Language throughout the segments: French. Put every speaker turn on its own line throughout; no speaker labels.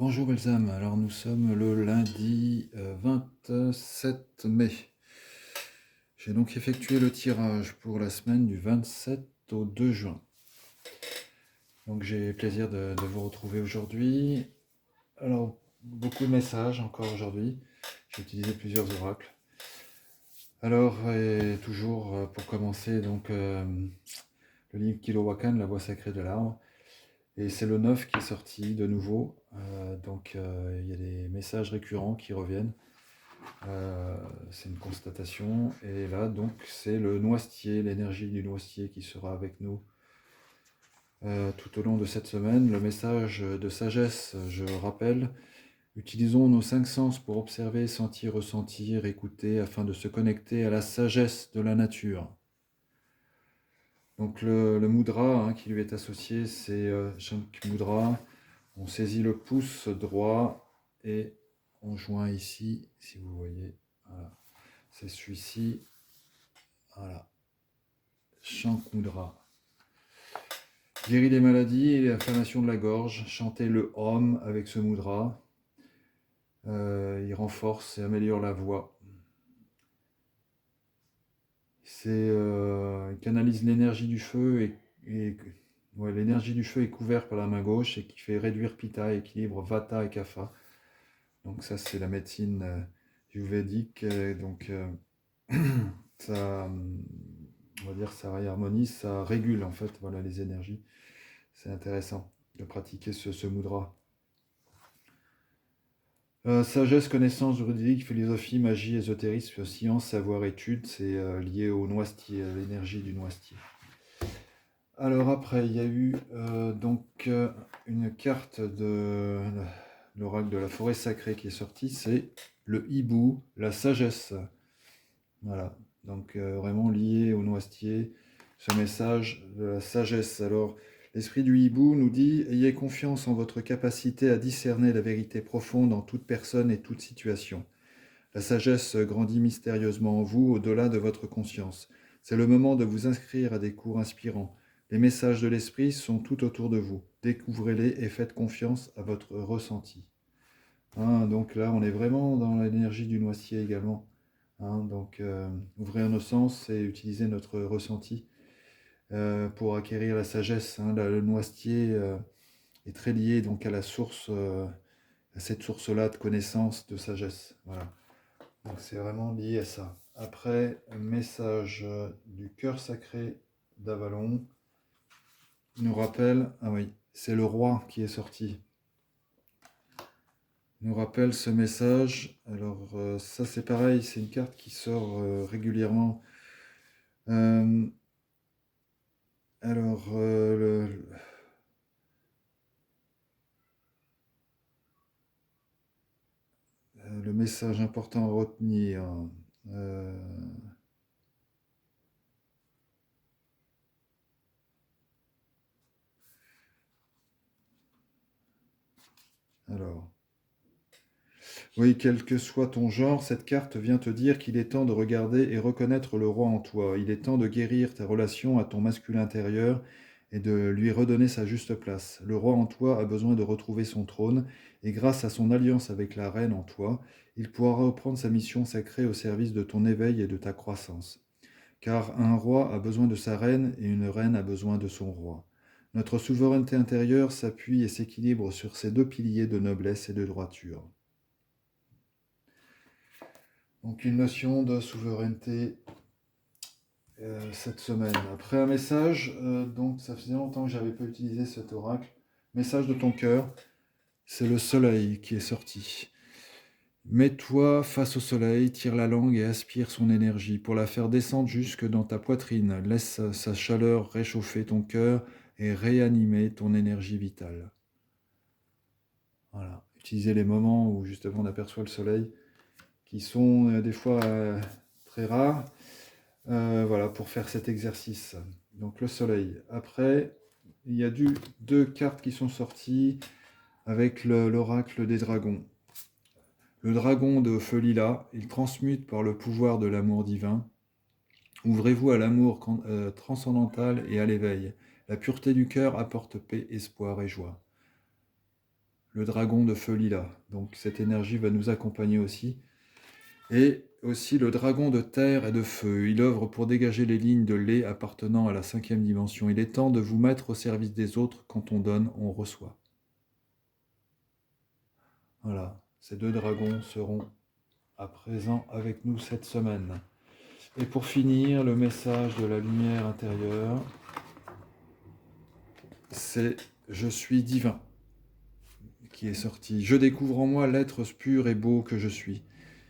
Bonjour Elzam, alors nous sommes le lundi 27 mai. J'ai donc effectué le tirage pour la semaine du 27 au 2 juin. Donc j'ai le plaisir de vous retrouver aujourd'hui. Alors beaucoup de messages encore aujourd'hui. J'ai utilisé plusieurs oracles. Alors et toujours pour commencer donc le livre Kilowakan, la voix sacrée de l'arbre. Et c'est le 9 qui est sorti de nouveau. Donc il y a des messages récurrents qui reviennent. C'est une constatation. Et là, donc, c'est le noisetier, l'énergie du noisetier qui sera avec nous tout au long de cette semaine. Le message de sagesse, je rappelle, utilisons nos cinq sens pour observer, sentir, ressentir, écouter, afin de se connecter à la sagesse de la nature. Donc le mudra qui lui est associé, c'est Shank Mudra. On saisit le pouce droit et on joint ici, si vous voyez, voilà. C'est celui-ci, voilà, Shankmudra. Guérit les maladies et l'inflammation de la gorge. Chantez le Om avec ce mudra. Il renforce et améliore la voix. Il canalise l'énergie du feu l'énergie du feu est couverte par la main gauche et qui fait réduire Pitta, équilibre Vata et Kapha. Donc ça c'est la médecine ayurvédique. Donc ça, on va dire, ça réharmonise, ça régule en fait, voilà, les énergies. C'est intéressant de pratiquer ce mudra. Sagesse, connaissance juridique, philosophie, magie, ésotérisme, science, savoir, étude, c'est lié au noisetier, à l'énergie du noisetier. Alors après, il y a eu une carte de l'oracle de la forêt sacrée qui est sortie, c'est le hibou, la sagesse. Voilà, donc vraiment lié au noisetier, ce message de la sagesse. Alors, l'esprit du hibou nous dit « Ayez confiance en votre capacité à discerner la vérité profonde en toute personne et toute situation. La sagesse grandit mystérieusement en vous, au-delà de votre conscience. C'est le moment de vous inscrire à des cours inspirants. Les messages de l'esprit sont tout autour de vous. Découvrez-les et faites confiance à votre ressenti. » Donc là, on est vraiment dans l'énergie du noisetier également. Donc, ouvrir nos sens et utiliser notre ressenti pour acquérir la sagesse. Le noisetier est très lié donc à la source, à cette source-là de connaissance, de sagesse. Voilà. Donc c'est vraiment lié à ça. Après, un message du cœur sacré d'Avalon nous rappelle, ah oui, c'est le roi qui est sorti. Nous rappelle ce message. Alors ça c'est pareil, c'est une carte qui sort régulièrement. Alors le message important à retenir. Alors, oui, quel que soit ton genre, cette carte vient te dire qu'il est temps de regarder et reconnaître le roi en toi. Il est temps de guérir ta relation à ton masculin intérieur et de lui redonner sa juste place. Le roi en toi a besoin de retrouver son trône, et grâce à son alliance avec la reine en toi, il pourra reprendre sa mission sacrée au service de ton éveil et de ta croissance. Car un roi a besoin de sa reine et une reine a besoin de son roi. Notre souveraineté intérieure s'appuie et s'équilibre sur ces deux piliers de noblesse et de droiture. Donc une notion de souveraineté cette semaine. Après un message, donc ça faisait longtemps que j'avais pas utilisé cet oracle. Message de ton cœur, c'est le soleil qui est sorti. Mets-toi face au soleil, tire la langue et aspire son énergie pour la faire descendre jusque dans ta poitrine. Laisse sa chaleur réchauffer ton cœur et réanimer ton énergie vitale. Voilà. Utilisez les moments où justement on aperçoit le soleil, qui sont des fois très rares, voilà, pour faire cet exercice. Donc le soleil. Après, il y a deux cartes qui sont sorties avec l'oracle des dragons. Le dragon de feu lilas, il transmute par le pouvoir de l'amour divin. Ouvrez-vous à l'amour transcendantal et à l'éveil. La pureté du cœur apporte paix, espoir et joie. le dragon de feu lilas. Donc cette énergie va nous accompagner aussi. Et aussi le dragon de terre et de feu. Il œuvre pour dégager les lignes de lait appartenant à la 5e dimension. Il est temps de vous mettre au service des autres. Quand on donne, on reçoit. Voilà, ces 2 dragons seront à présent avec nous cette semaine. Et pour finir, le message de la lumière intérieure, c'est « Je suis divin » qui est sorti. « Je découvre en moi l'être pur et beau que je suis.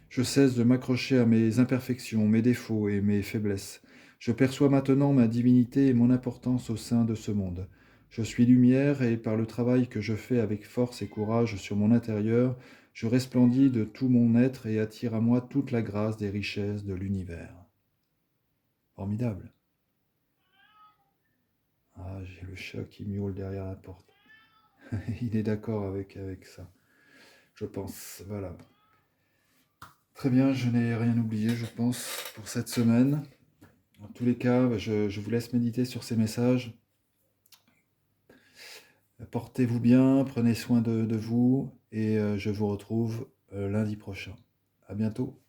Je cesse de m'accrocher à mes imperfections, mes défauts et mes faiblesses. Je perçois maintenant ma divinité et mon importance au sein de ce monde. Je suis lumière et par le travail que je fais avec force et courage sur mon intérieur, je resplendis de tout mon être et attire à moi toute la grâce des richesses de l'univers. » Formidable. Ah, j'ai le chat qui miaule derrière la porte. Il est d'accord avec ça, je pense. Voilà. Très bien, je n'ai rien oublié, je pense, pour cette semaine. En tous les cas, je vous laisse méditer sur ces messages. Portez-vous bien, prenez soin de vous et je vous retrouve lundi prochain. À bientôt.